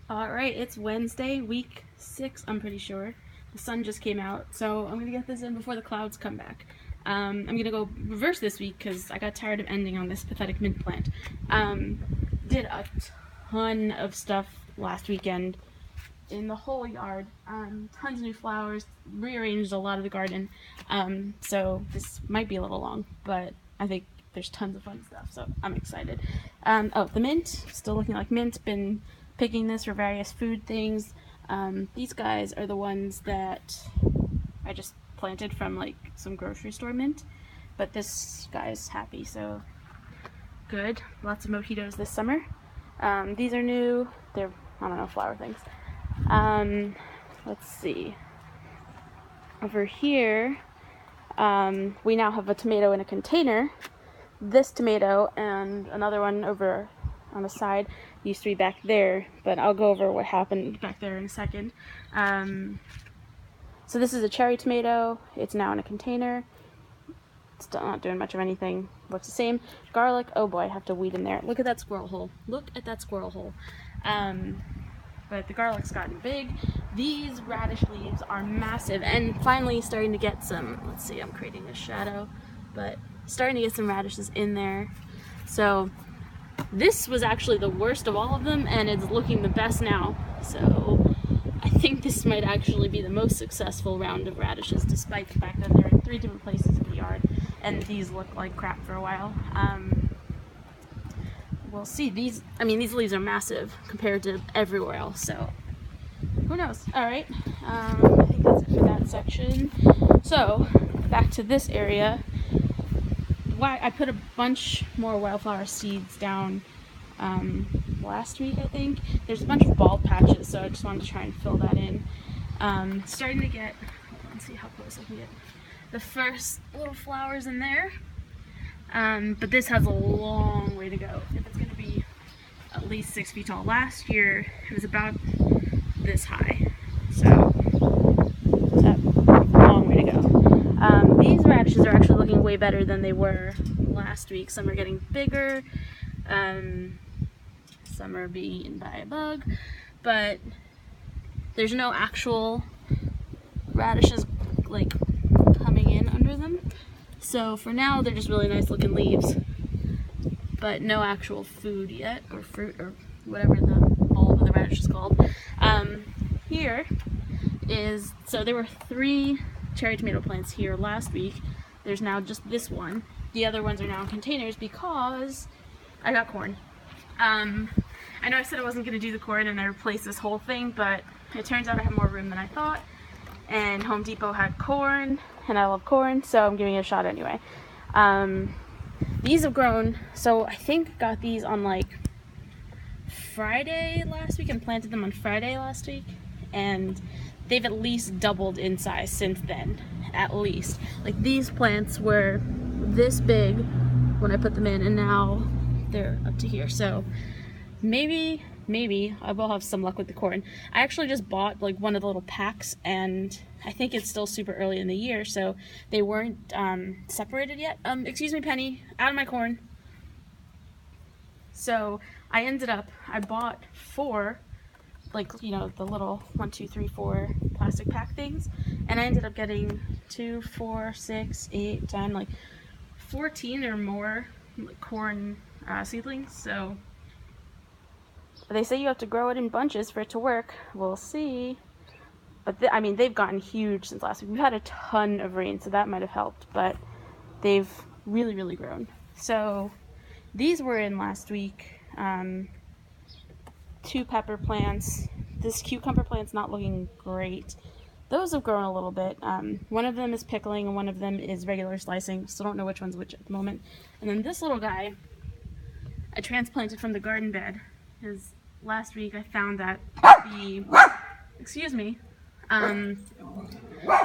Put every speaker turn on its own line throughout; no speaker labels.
Alright, it's Wednesday, week 6, I'm pretty sure. The sun just came out, so I'm gonna get this in before the clouds come back. I'm gonna go reverse this week because I got tired of ending on this pathetic mint plant. Did a ton of stuff last weekend in the whole yard. Tons of new flowers, rearranged a lot of the garden. So this might be a little long, but I think there's tons of fun stuff, so I'm excited. Oh, the mint, still looking like mint. Been picking this for various food things. These guys are the ones that I just planted from like some grocery store mint, but this guy's happy, so good. Lots of mojitos this summer. These are new. They're, I don't know, flower things. Let's see. Over here, we now have a tomato in a container. This tomato and another one over on the side used to be back there, but I'll go over what happened back there in a second. So this is a cherry tomato. It's now in a container. Still not doing much of anything. Looks the same. Garlic. Oh boy, I have to weed in there. Look at that squirrel hole. Look at that squirrel hole. But the garlic's gotten big. These radish leaves are massive and finally starting to get some, let's see, I'm creating a shadow, but starting to get some radishes in there. So this was actually the worst of all of them and it's looking the best now. So I think this might actually be the most successful round of radishes despite the fact that they're in 3 different places in the yard and these look like crap for a while. We'll see. These leaves are massive compared to everywhere else, so who knows. Alright, I think that's it for that section. So, back to this area. I put a bunch more wildflower seeds down last week, I think. There's a bunch of bald patches, so I just wanted to try and fill that in. Starting to get, let's see how close I can get, the first little flowers in there. But this has a long way to go if it's going to be at least 6 feet tall. Last year it was about this high, so that's a long way to go. These radishes are actually looking way better than they were last week. Some are getting bigger, some are being eaten by a bug, but there's no actual radishes like coming in under them. So for now, they're just really nice looking leaves, but no actual food yet, or fruit, or whatever the bulb of the radish is called. Here is, so there were 3 cherry tomato plants here last week. There's now just this one. The other ones are now in containers because I got corn. I know I said I wasn't going to do the corn and I replaced this whole thing, but it turns out I have more room than I thought. And Home Depot had corn, and I love corn, so I'm giving it a shot anyway. These have grown, so I think got these on like Friday last week and planted them on Friday last week, and they've at least doubled in size since then, at least. Like these plants were this big when I put them in, and now they're up to here, so maybe I will have some luck with the corn. I actually just bought like one of the little packs and I think it's still super early in the year, so they weren't separated yet. Excuse me, Penny, out of my corn. So I bought 4, like, you know, the little 1, 2, 3, 4 plastic pack things, and I ended up getting 2, 4, 6, 8, 10, like 14 or more corn seedlings, so they say you have to grow it in bunches for it to work. We'll see. But I mean, they've gotten huge since last week. We've had a ton of rain, so that might have helped. But they've really, really grown. So these were in last week. 2 pepper plants. This cucumber plant's not looking great. Those have grown a little bit. One of them is pickling and one of them is regular slicing. Still don't know which one's which at the moment. And then this little guy I transplanted from the garden bed. Because last week I found that the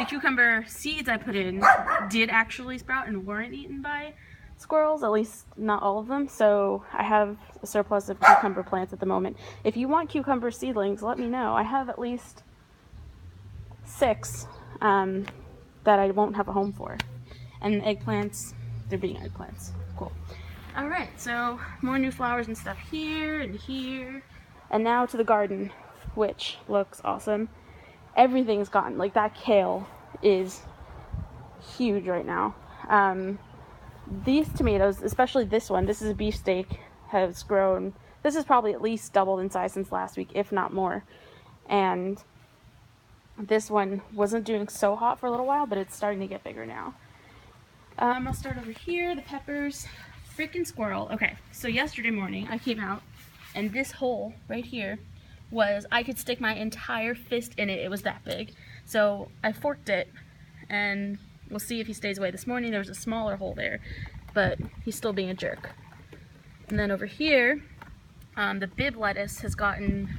cucumber seeds I put in did actually sprout and weren't eaten by squirrels, at least not all of them, so I have a surplus of cucumber plants at the moment. If you want cucumber seedlings, let me know. I have at least 6 that I won't have a home for. And eggplants, they're being eggplants. Cool. Alright, so more new flowers and stuff here and here. And now to the garden. which looks awesome. Everything's gone. Like, that kale is huge right now. These tomatoes, especially this one, this is a beefsteak, has grown. This is probably at least doubled in size since last week, if not more. And this one wasn't doing so hot for a little while, but it's starting to get bigger now. I'll start over here, the peppers. Freaking squirrel. Okay, so yesterday morning I came out, and this hole right here was, I could stick my entire fist in it. It was that big. So I forked it, and we'll see if he stays away. This morning there was a smaller hole there, but he's still being a jerk. And then over here, the Bibb lettuce has gotten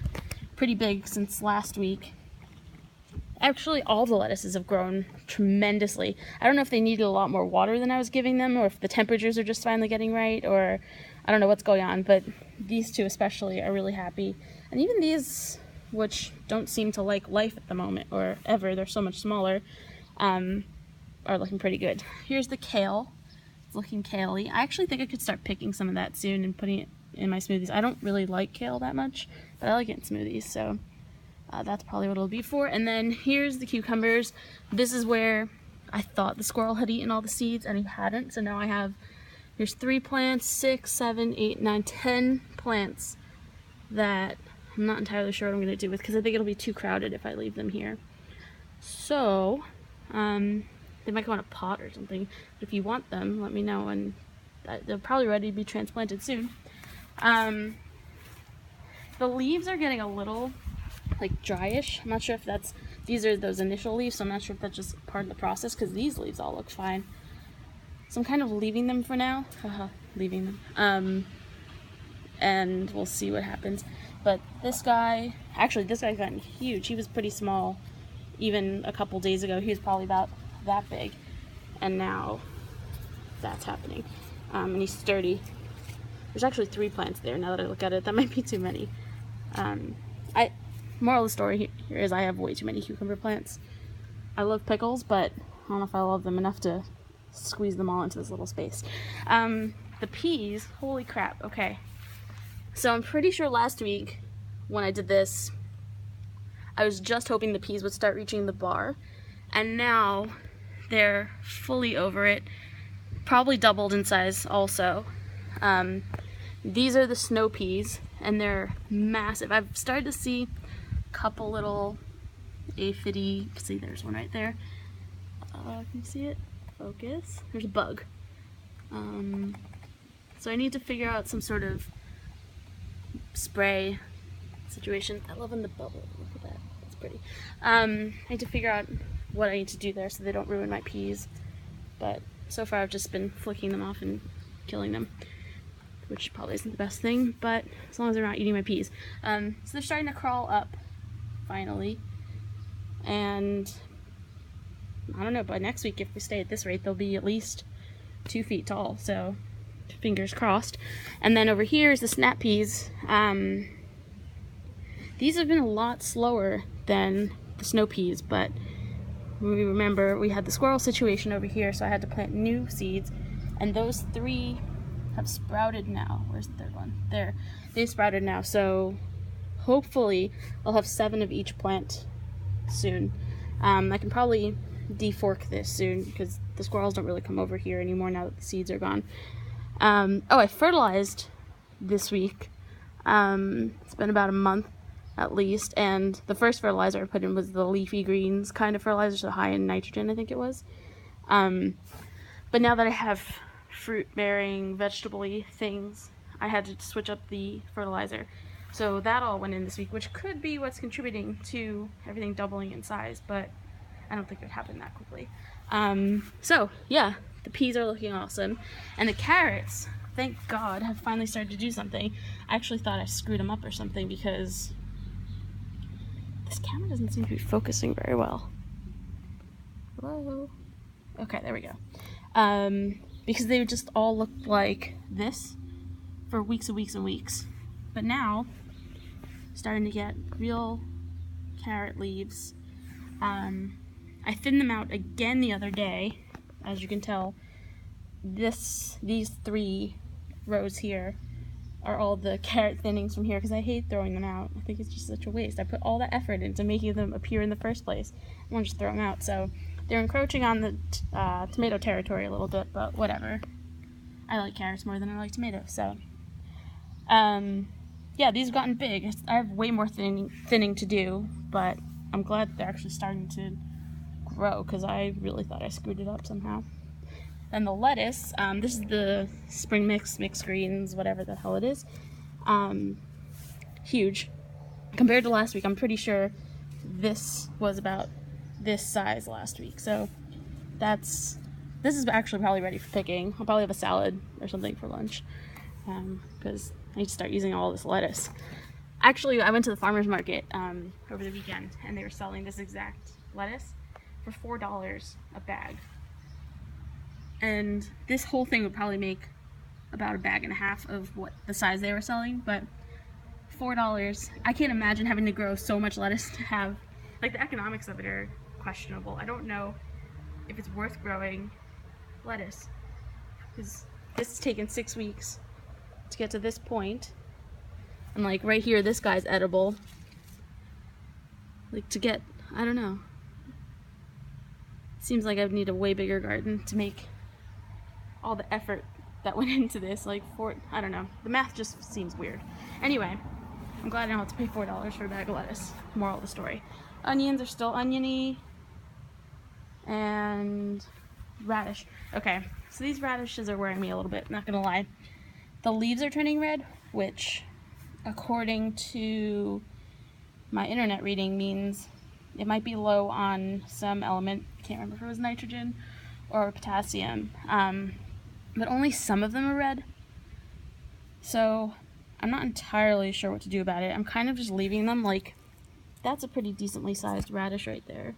pretty big since last week. Actually, all the lettuces have grown tremendously. I don't know if they needed a lot more water than I was giving them, or if the temperatures are just finally getting right, or I don't know what's going on, but these two especially are really happy. And even these, which don't seem to like life at the moment, or ever, they're so much smaller, are looking pretty good. Here's the kale. It's looking kale-y. I actually think I could start picking some of that soon and putting it in my smoothies. I don't really like kale that much, but I like it in smoothies, so that's probably what it'll be for. And then here's the cucumbers. This is where I thought the squirrel had eaten all the seeds, and he hadn't. So now I have, here's 3 plants, 6, 7, 8, 9, 10 plants that I'm not entirely sure what I'm going to do with, because I think it'll be too crowded if I leave them here. So, they might go in a pot or something. But if you want them, let me know, and they're probably ready to be transplanted soon. The leaves are getting a little like dryish. I'm not sure if that's, these are those initial leaves, so I'm not sure if that's just part of the process, because these leaves all look fine. So I'm kind of leaving them for now. Leaving them. And we'll see what happens. But this guy, actually this guy's gotten huge. He was pretty small even a couple days ago. He was probably about that big, and now that's happening. And he's sturdy. There's actually 3 plants there now that I look at it. That might be too many. Moral of the story here is I have way too many cucumber plants. I love pickles, but I don't know if I love them enough to squeeze them all into this little space. The peas, holy crap, okay. So I'm pretty sure last week when I did this, I was just hoping the peas would start reaching the bar, and now they're fully over it, probably doubled in size also. These are the snow peas, and they're massive. I've started to see a couple little aphidy, see there's one right there. Can you see it? Focus. There's a bug. So I need to figure out some sort of spray situation. I love in the bubble. Look at that. That's pretty. I need to figure out what I need to do there so they don't ruin my peas. But so far I've just been flicking them off and killing them, which probably isn't the best thing, but as long as they're not eating my peas. So they're starting to crawl up, finally. And I don't know, by next week, if we stay at this rate, they'll be at least 2 feet tall, so fingers crossed. And then over here is the snap peas. These have been a lot slower than the snow peas, but we remember we had the squirrel situation over here, so I had to plant new seeds, and those 3 have sprouted now. Where's the 3rd one? There. They've sprouted now, so hopefully I'll have 7 of each plant soon. I can probably defork this soon, because the squirrels don't really come over here anymore now that the seeds are gone. I fertilized this week. It's been about a month at least, and the first fertilizer I put in was the leafy greens kind of fertilizer, so high in nitrogen, I think it was. But now that I have fruit-bearing, vegetable-y things, I had to switch up the fertilizer. So that all went in this week, which could be what's contributing to everything doubling in size, but I don't think it would happen that quickly. So, yeah, the peas are looking awesome. And the carrots, thank God, have finally started to do something. I actually thought I screwed them up or something, because this camera doesn't seem to be focusing very well. Hello? Okay, there we go. Because they would just all look like this for weeks and weeks and weeks. But now, starting to get real carrot leaves. I thinned them out again the other day. As you can tell, these 3 rows here are all the carrot thinnings from here, because I hate throwing them out. I think it's just such a waste. I put all that effort into making them appear in the first place. I want to just throw them out. So they're encroaching on the tomato territory a little bit, but whatever. I like carrots more than I like tomatoes, so. Yeah, these have gotten big. I have way more thinning to do, but I'm glad they're actually starting to grow, because I really thought I screwed it up somehow. Then the lettuce, this is the spring mixed greens, whatever the hell it is. Huge. Compared to last week, I'm pretty sure this was about this size last week. So this is actually probably ready for picking. I'll probably have a salad or something for lunch, because I need to start using all this lettuce. Actually, I went to the farmer's market over the weekend, and they were selling this exact lettuce for $4 a bag. And this whole thing would probably make about a bag and a half of what the size they were selling, but $4, I can't imagine having to grow so much lettuce to have, like, the economics of it are questionable. I don't know if it's worth growing lettuce, because this has taken 6 weeks to get to this point, and like right here, this guy's edible. Like, to get, I don't know. Seems like I would need a way bigger garden to make all the effort that went into this. Like, I don't know. The math just seems weird. Anyway, I'm glad I don't have to pay $4 for a bag of lettuce. Moral of the story. Onions are still oniony. And radish. Okay, so these radishes are wearing me a little bit, not gonna lie. The leaves are turning red, which, according to my internet reading, means it might be low on some element. I can't remember if it was nitrogen or potassium. But only some of them are red. So I'm not entirely sure what to do about it. I'm kind of just leaving them. Like, that's a pretty decently sized radish right there.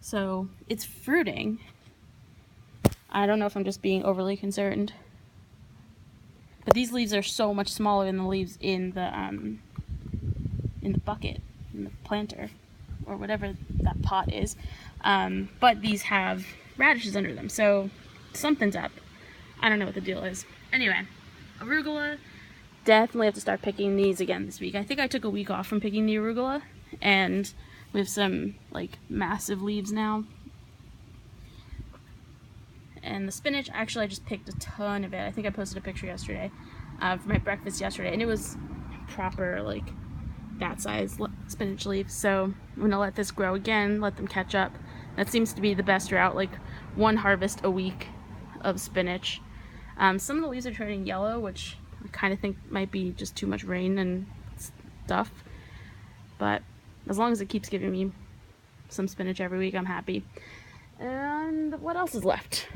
So it's fruiting. I don't know if I'm just being overly concerned. But these leaves are so much smaller than the leaves in the bucket, in the planter, or whatever that pot is. But these have radishes under them, so something's up. I don't know what the deal is. Anyway, arugula, definitely have to start picking these again this week. I think I took a week off from picking the arugula, and we have some like massive leaves now. And the spinach, actually I just picked a ton of it. I think I posted a picture yesterday for my breakfast yesterday, and it was proper, like, that size spinach leaves. So I'm gonna let this grow again, let them catch up. That seems to be the best route, like one harvest a week of spinach. Some of the leaves are turning yellow, which I kind of think might be just too much rain and stuff. But as long as it keeps giving me some spinach every week, I'm happy. And what else is left?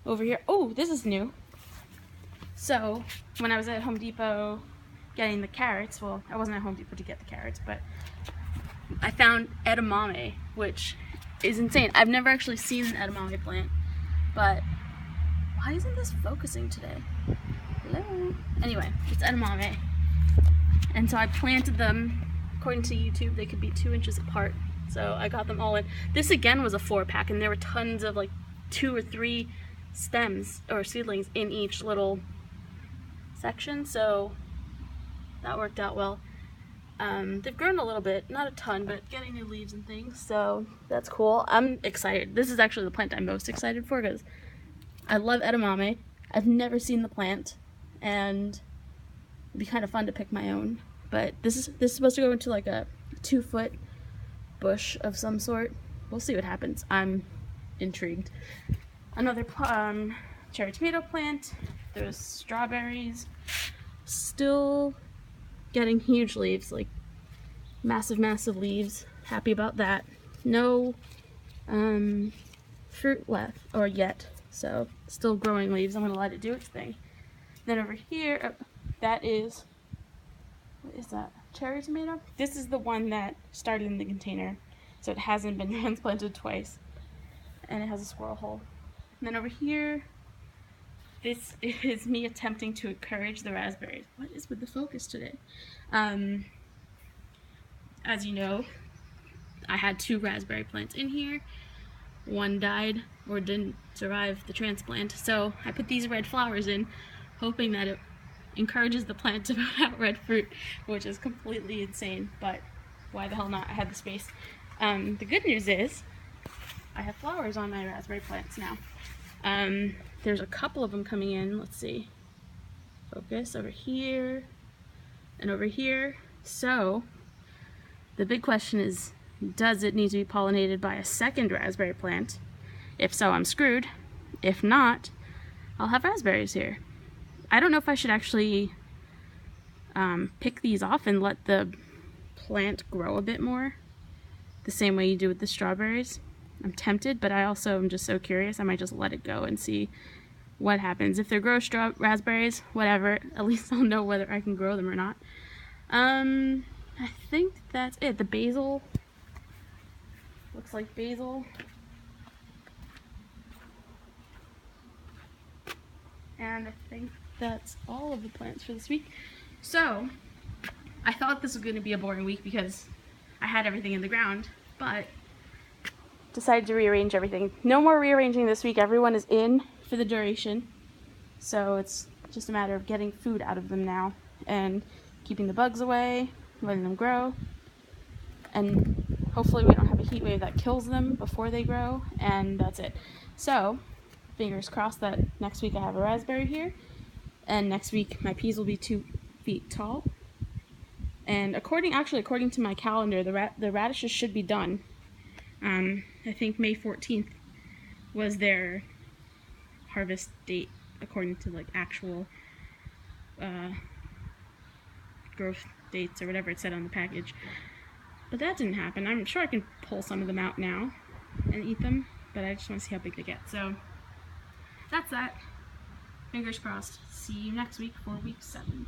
Over here, oh, this is new. So when I was at Home Depot getting the carrots, well, I wasn't at Home Depot to get the carrots, but I found edamame, which is insane. I've never actually seen an edamame plant, but why isn't this focusing today? Hello? Anyway, it's edamame. And so I planted them. According to YouTube, they could be 2 inches apart. So I got them all in. This again was a 4-pack, and there were tons of like 2 or 3 stems or seedlings in each little section, so that worked out well. They've grown a little bit, not a ton, but getting new leaves and things, so that's cool. I'm excited. This is actually the plant I'm most excited for, because I love edamame. I've never seen the plant, and it'd be kind of fun to pick my own. But this is supposed to go into like a 2-foot bush of some sort. We'll see what happens. I'm intrigued. Another cherry tomato plant. There's strawberries. Still getting huge leaves, like massive leaves. Happy about that. No fruit left, or yet. So still growing leaves. I'm gonna let it do its thing. Then over here, that is, what is that? Cherry tomato? This is the one that started in the container, so it hasn't been transplanted twice. And it has a squirrel hole. And then over here, this is me attempting to encourage the raspberries. What is with the focus today? As you know, I had 2 raspberry plants in here. One died or didn't survive the transplant, so I put these red flowers in, hoping that it encourages the plant to put out red fruit, which is completely insane, but why the hell not? I had the space. The good news is I have flowers on my raspberry plants now. There's a couple of them coming in. Let's see. Focus over here and over here. So the big question is, does it need to be pollinated by a second raspberry plant? If so, I'm screwed. If not, I'll have raspberries here. I don't know if I should actually pick these off and let the plant grow a bit more, the same way you do with the strawberries. I'm tempted, but I also am just so curious. I might just let it go and see what happens. If there grow raspberries, whatever, at least I'll know whether I can grow them or not. I think that's it. The basil looks like basil. And I think that's all of the plants for this week. So, I thought this was going to be a boring week because I had everything in the ground, but decided to rearrange everything. No more rearranging this week. Everyone is in for the duration. So it's just a matter of getting food out of them now and keeping the bugs away, letting them grow. And hopefully we don't have a heat wave that kills them before they grow, and that's it. So, fingers crossed that next week I have a raspberry here, and next week my peas will be 2 feet tall. And according to my calendar, the radishes should be done. I think May 14th was their harvest date, according to like actual growth dates or whatever it said on the package. But that didn't happen. I'm sure I can pull some of them out now and eat them, but I just want to see how big they get. So that's that. Fingers crossed. See you next week for week 7.